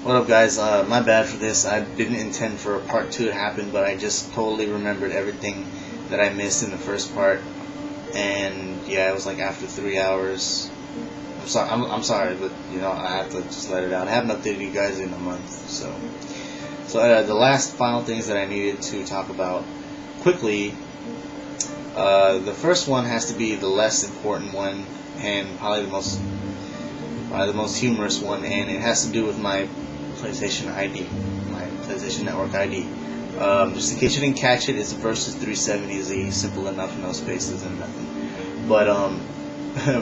What up, guys? My bad for this. I didn't intend for a part 2 to happen, but I just totally remembered everything that I missed in the first part. And yeah, it was like after 3 hours. I'm sorry, but I have to just let it out. I haven't updated you guys in a month, so the last final things that I needed to talk about quickly. The first one has to be the less important one, and probably the most humorous one, and it has to do with my PlayStation ID, my PlayStation Network ID. Just in case you didn't catch it, it's versus 370Z, simple enough, no spaces and nothing. But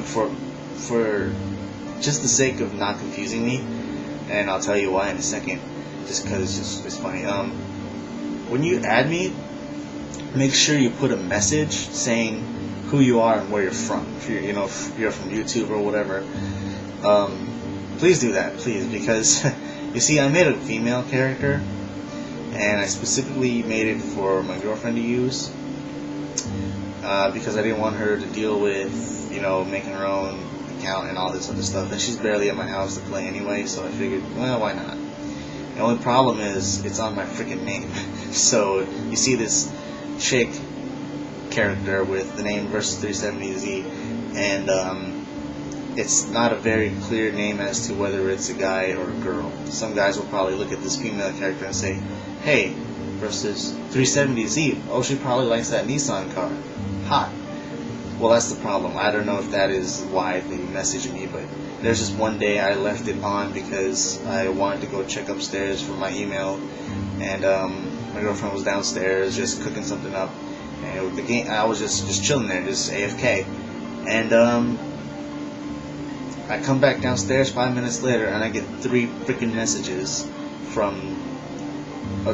for just the sake of not confusing me, and I'll tell you why in a second, just because it's funny. When you add me, make sure you put a message saying who you are and where you're from. If you're from YouTube or whatever, please do that, please, because you see, I made a female character, and I specifically made it for my girlfriend to use, because I didn't want her to deal with, making her own account and all this other stuff, and she's barely at my house to play anyway, so I figured, well, why not? The only problem is, it's on my freaking name. So, you see this chick character with the name versus 370Z, and it's not a very clear name as to whether it's a guy or a girl. Some guys will probably look at this female character and say, hey, versus 370Z, oh, she probably likes that Nissan car. Hot. Well, that's the problem. I don't know if that is why they messaged me, but there's just one day I left it on because I wanted to go check upstairs for my email, and my girlfriend was downstairs just cooking something up, and I was just chilling there, just AFK, and I come back downstairs 5 minutes later, and I get 3 freaking messages from.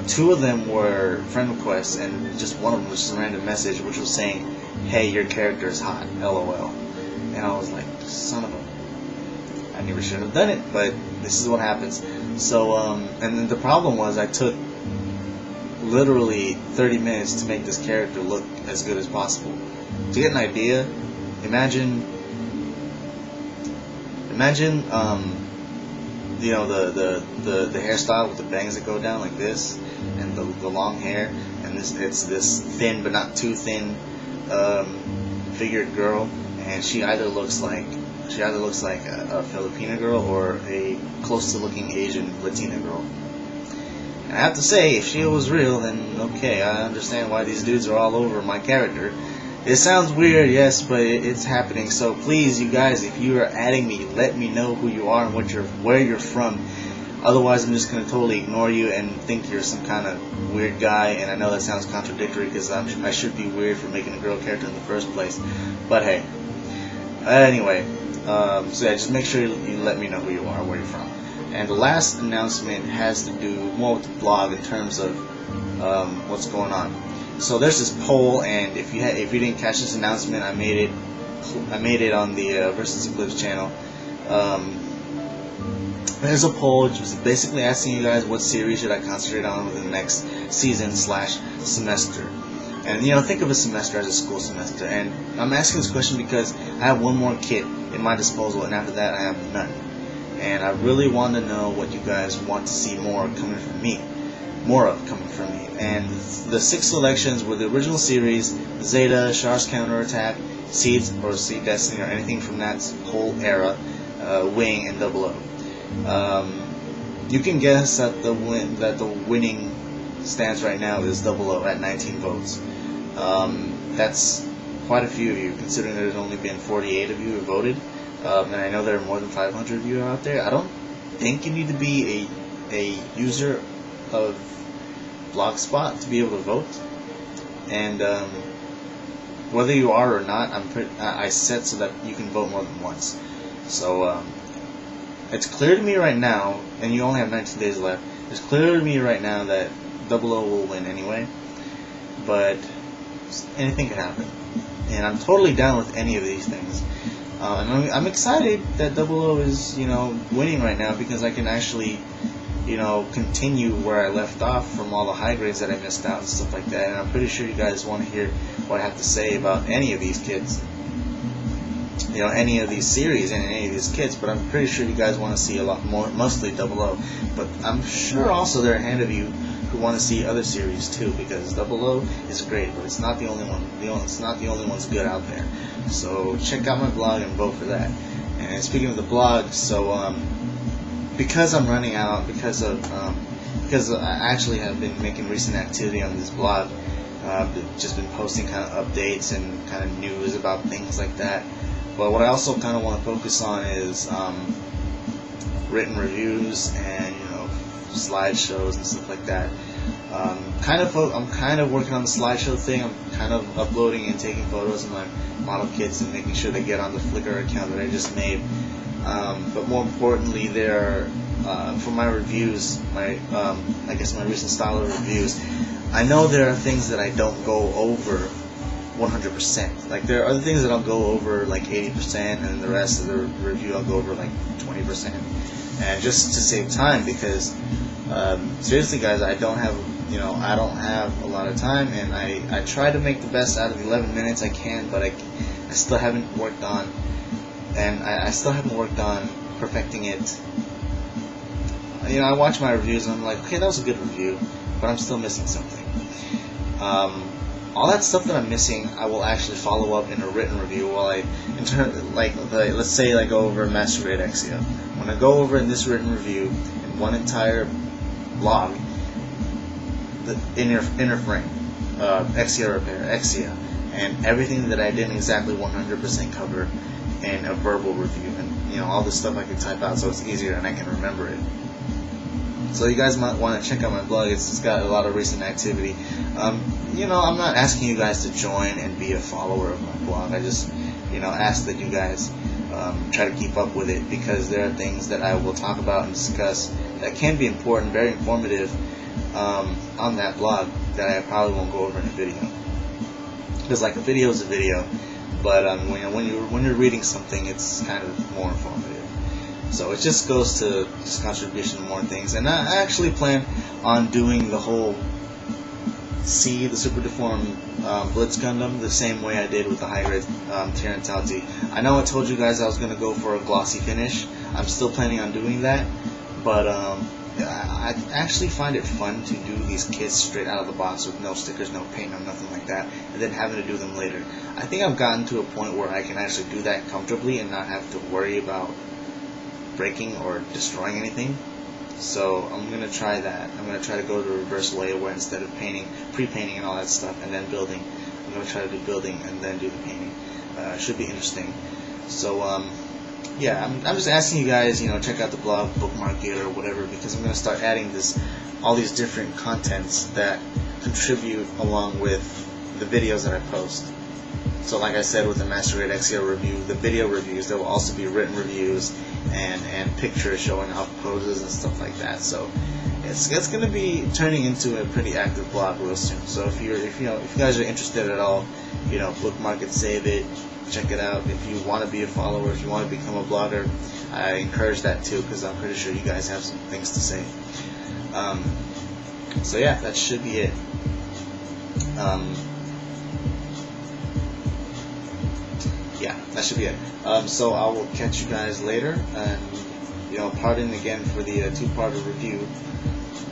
2 of them were friend requests, and just one of them was just a random message, which was saying, "Hey, your character is hot, LOL." And I was like, "Son of a!" I never should have done it, but this is what happens. So, and then the problem was, I took literally 30 minutes to make this character look as good as possible. To get an idea, imagine, the hairstyle with the bangs that go down like this, and the long hair, and it's this thin but not too thin figured girl, and she either looks like a Filipina girl or a close to looking Asian Latina girl. And I have to say, if she was real, then okay, I understand why these dudes are all over my character. It sounds weird, yes, but it's happening. So please, you guys, if you are adding me, let me know who you are and where you're from. Otherwise, I'm just going to totally ignore you and think you're some kind of weird guy. And I know that sounds contradictory, because I should be weird for making a girl character in the first place. But hey. Anyway, so yeah, just make sure you let me know who you are, where you're from. And the last announcement has to do more with the blog in terms of what's going on. So there's this poll, and if you didn't catch this announcement, I made it on the Versus Eclipse channel. There's a poll which was basically asking you guys what series should I concentrate on within the next season/semester. And think of a semester as a school semester. And I'm asking this question because I have one more kit in my disposal, and after that I have none. And I really want to know what you guys want to see more of coming from me. And the 6 selections were the original series, Zeta, Char's Counterattack, Seeds or Seed Destiny, or anything from that whole era, Wing, and 00. You can guess that the winning stance right now is 00 at 19 votes. That's quite a few of you, considering there's only been 48 of you who voted, and I know there are more than 500 of you out there. I don't think you need to be a user of Blogspot to be able to vote, and whether you are or not, I set so that you can vote more than once. So it's clear to me right now, and you only have 19 days left. It's clear to me right now that 00 will win anyway, but anything can happen, and I'm totally down with any of these things. And I'm excited that 00 is winning right now, because I can actually continue where I left off from all the high grades that I missed out and stuff like that. And I'm pretty sure you guys want to hear what I have to say about any of these kids. any of these series and any of these kits, but I'm pretty sure you guys want to see a lot more, mostly Double O. But I'm sure also there are a hand of you who want to see other series too, because Double O is great, but it's not the only one. It's not the only one's good out there. So check out my blog and vote for that. And speaking of the blog, so because I'm running out, because I actually have been making recent activity on this blog. Just been posting kind of updates and kind of news about things like that. But what I also kind of want to focus on is written reviews and slideshows and stuff like that. I'm kind of working on the slideshow thing. I'm kind of uploading and taking photos of my model kits and making sure they get on the Flickr account that I just made. But more importantly, for my reviews, my recent style of reviews, I know there are things that I don't go over 100%. Like there are other things that I'll go over like 80%, and the rest of the review I'll go over like 20%. And just to save time, because seriously, guys, I don't have a lot of time, and I try to make the best out of the 11 minutes I can, but I still haven't worked on, perfecting it. I watch my reviews and I'm like, okay, that was a good review, but I'm still missing something. All that stuff that I'm missing, I will actually follow up in a written review. Let's say I go over Master Grade Exia. When I go over in this written review in one entire blog, the inner frame, Exia repair, Exia, and everything that I didn't exactly 100% cover in a verbal review, and all this stuff I can type out so it's easier and I can remember it. So you guys might want to check out my blog. It's got a lot of recent activity. I'm not asking you guys to join and be a follower of my blog. I just, ask that you guys try to keep up with it, because there are things that I will talk about and discuss that can be important, very informative, on that blog that I probably won't go over in a video. Because like a video is a video, but when you're reading something, it's kind of more informative. So it just goes to contribution to more things. And I actually plan on doing the whole the Super Deformed Blitz Gundam the same way I did with the high-grade Didnt. I know I told you guys I was going to go for a glossy finish. I'm still planning on doing that, but I actually find it fun to do these kits straight out of the box with no stickers, no paint, no nothing like that, and then having to do them later. I think I've gotten to a point where I can actually do that comfortably and not have to worry about breaking or destroying anything. So I'm going to try that. I'm going to try to go to the reverse way, where instead of pre-painting and all that stuff and then building, I'm going to try to do building and then do the painting. Should be interesting. So I'm just asking you guys, check out the blog, bookmark it or whatever, because I'm going to start adding all these different contents that contribute along with the videos that I post. So like I said with the Master Grade Exia review, the video reviews, there will also be written reviews and pictures showing off poses and stuff like that. So it's going to be turning into a pretty active blog real soon. So if you guys are interested at all, bookmark it, save it, check it out. If you want to be a follower, if you want to become a blogger, I encourage that too, because I'm pretty sure you guys have some things to say. So yeah, that should be it. Yeah, that should be it. So I will catch you guys later, and pardon again for the two-part review,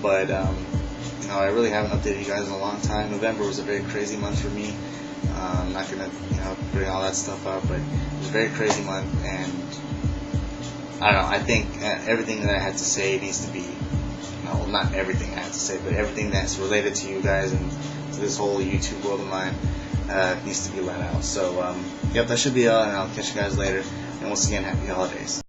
but I really haven't updated you guys in a long time. November was a very crazy month for me. I'm not gonna bring all that stuff up, but it was a very crazy month, and I don't know. I think everything that I had to say needs to be, not everything I had to say, but everything that's related to you guys and to this whole YouTube world of mine needs to be let out. So, yep, that should be all, and I'll catch you guys later. And once again, happy holidays.